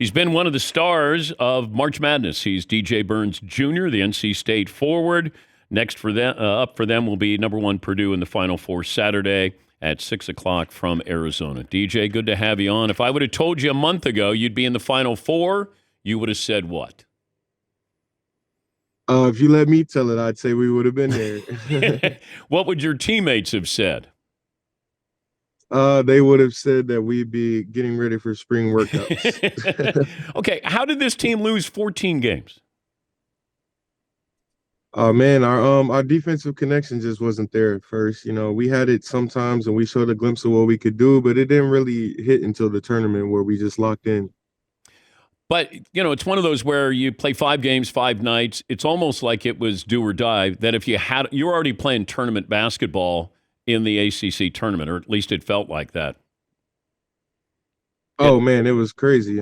He's been one of the stars of March Madness. He's DJ Burns Jr., the NC State forward. Next for them, up for them will be number one Purdue in the Final Four Saturday at 6 o'clock from Arizona. DJ, good to have you on. If I would have told you a month ago you'd be in the Final Four, you would have said what? If you let me tell it, I'd say we would have been there. What would your teammates have said? They would have said that we'd be getting ready for spring workouts. Okay, how did this team lose 14 games? Man, our defensive connection just wasn't there at first. We had it sometimes and we showed a glimpse of what we could do, but it didn't really hit until the tournament where we just locked in. But, it's one of those where you play 5 games, 5 nights. It's almost like it was do or die, that if you were already playing tournament basketball in the ACC tournament, or at least it felt like that. Oh man, it was crazy.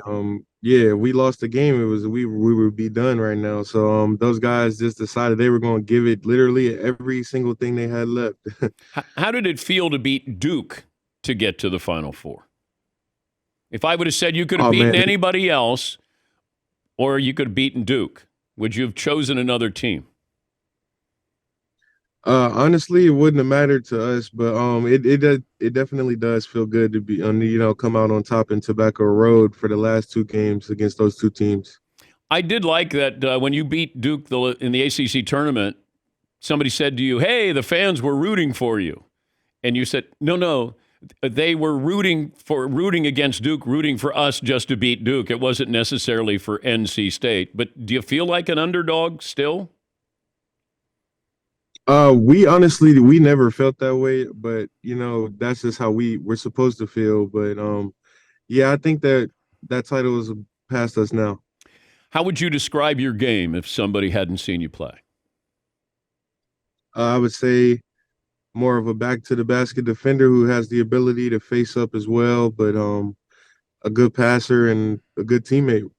Yeah, we lost the game. We would be done right now. So those guys just decided they were going to give it literally every single thing they had left. How did it feel to beat Duke to get to the Final Four? If I would have said you could have beaten anybody else, or you could have beaten Duke, would you have chosen another team? Honestly, it wouldn't have mattered to us, but it definitely does feel good to be come out on top in Tobacco Road for the last 2 games against those 2 teams. I did like that when you beat Duke in the ACC tournament, somebody said to you, "Hey, the fans were rooting for you," and you said, "No, they were rooting against Duke, rooting for us just to beat Duke. It wasn't necessarily for NC State." But do you feel like an underdog still? We never felt that way, but that's just how we're supposed to feel. But yeah, I think that title is past us now. How would you describe your game if somebody hadn't seen you play? I would say more of a back to the basket defender who has the ability to face up as well, but a good passer and a good teammate.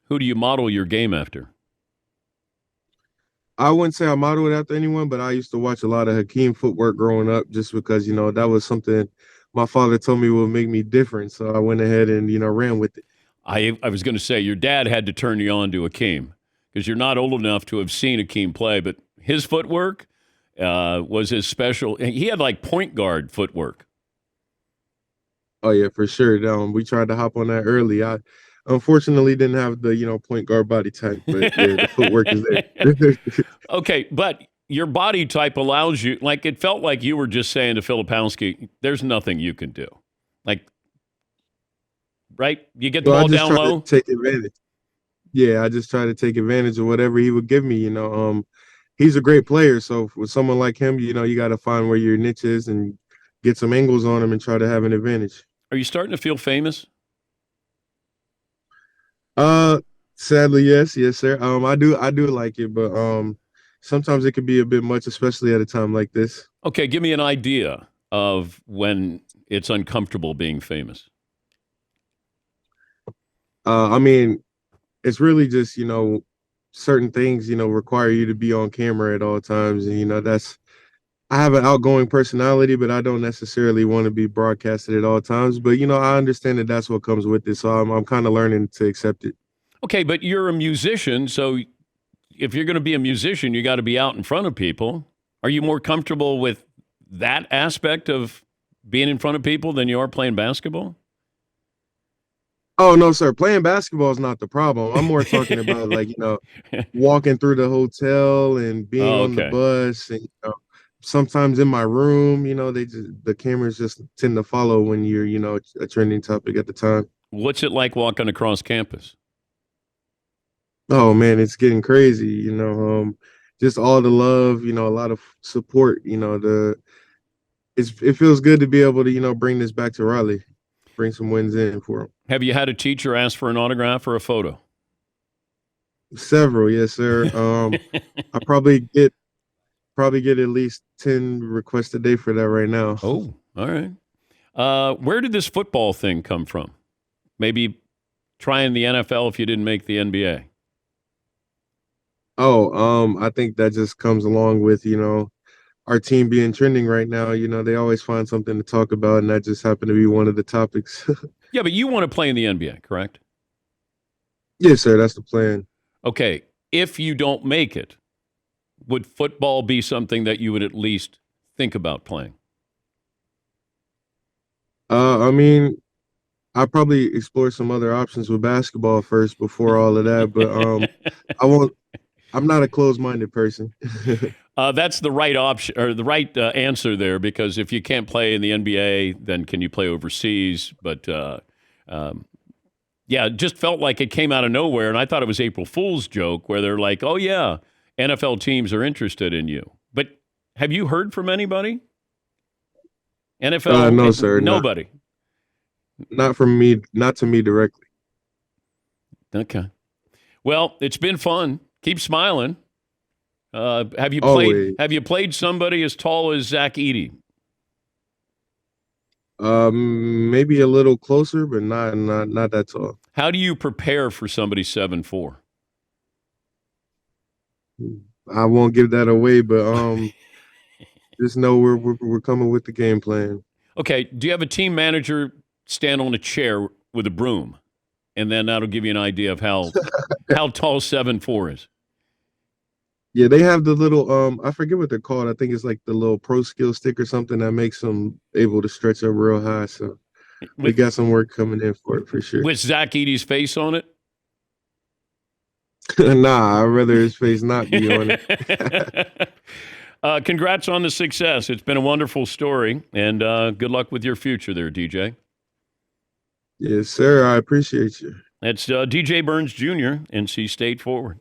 Who do you model your game after? I wouldn't say I model it after anyone, but I used to watch a lot of Hakeem footwork growing up just because, that was something my father told me would make me different. So I went ahead and, ran with it. I was going to say your dad had to turn you on to Hakeem because you're not old enough to have seen Hakeem play, but his footwork was his special. He had like point guard footwork. Oh, yeah, for sure. We tried to hop on that early. I unfortunately didn't have the, point guard body type, but yeah, the footwork is there. Okay, but your body type allows you, like it felt like you were just saying to Filipowski, there's nothing you can do. Like, right? You get the ball down low. To take advantage. Yeah, I just try to take advantage of whatever he would give me, He's a great player, so with someone like him, you got to find where your niche is and get some angles on him and try to have an advantage. Are you starting to feel famous? Sadly, yes, sir. I do like it, but sometimes it can be a bit much, especially at a time like this. Okay, give me an idea of when it's uncomfortable being famous. I mean, it's really just, certain things, require you to be on camera at all times. And, I have an outgoing personality, but I don't necessarily want to be broadcasted at all times. But, I understand that that's what comes with it. So I'm kind of learning to accept it. Okay, but you're a musician. So if you're going to be a musician, you got to be out in front of people. Are you more comfortable with that aspect of being in front of people than you are playing basketball? Oh, no, sir. Playing basketball is not the problem. I'm more talking about walking through the hotel and being on the bus and, sometimes in my room, the cameras just tend to follow when you're, a trending topic at the time. What's it like walking across campus? Oh man, it's getting crazy, just all the love, a lot of support, it feels good to be able to, bring this back to Raleigh, bring some wins in for them. Have you had a teacher ask for an autograph or a photo? Several, yes, sir. I probably get at least 10 requests a day for that right now. Oh, all right. Where did this football thing come from? Maybe trying the NFL if you didn't make the NBA. Oh, I think that just comes along with, our team being trending right now. They always find something to talk about, and that just happened to be one of the topics. Yeah, but you want to play in the NBA, correct? Yes, sir. That's the plan. Okay, if you don't make it, would football be something that you would at least think about playing? I mean, I probably explore some other options with basketball first before all of that, but I won't. I'm not a closed-minded person. That's the right option or the right answer there, because if you can't play in the NBA, then can you play overseas? But um, yeah, it just felt like it came out of nowhere, and I thought it was April Fool's joke where they're like, "Oh yeah, NFL teams are interested in you." But have you heard from anybody? NFL, No, sir. Not nobody. not from me. Not to me directly. Okay. Well, it's been fun. Keep smiling. Have you played? Always. Have you played somebody as tall as Zach Edey? Maybe a little closer, but not that tall. How do you prepare for somebody 7'4"? I won't give that away, but just know we're coming with the game plan. Okay. Do you have a team manager stand on a chair with a broom, and then that'll give you an idea of how tall 7'4" is? Yeah, they have the little I forget what they're called. I think it's like the little pro skill stick or something that makes them able to stretch up real high. So we With got some work coming in for it for sure. with Zach Edey's face on it? Nah, I'd rather his face not be on it. Congrats on the success. It's been a wonderful story, and good luck with your future there, DJ. Yes, sir. I appreciate you. That's DJ Burns Jr., NC State forward.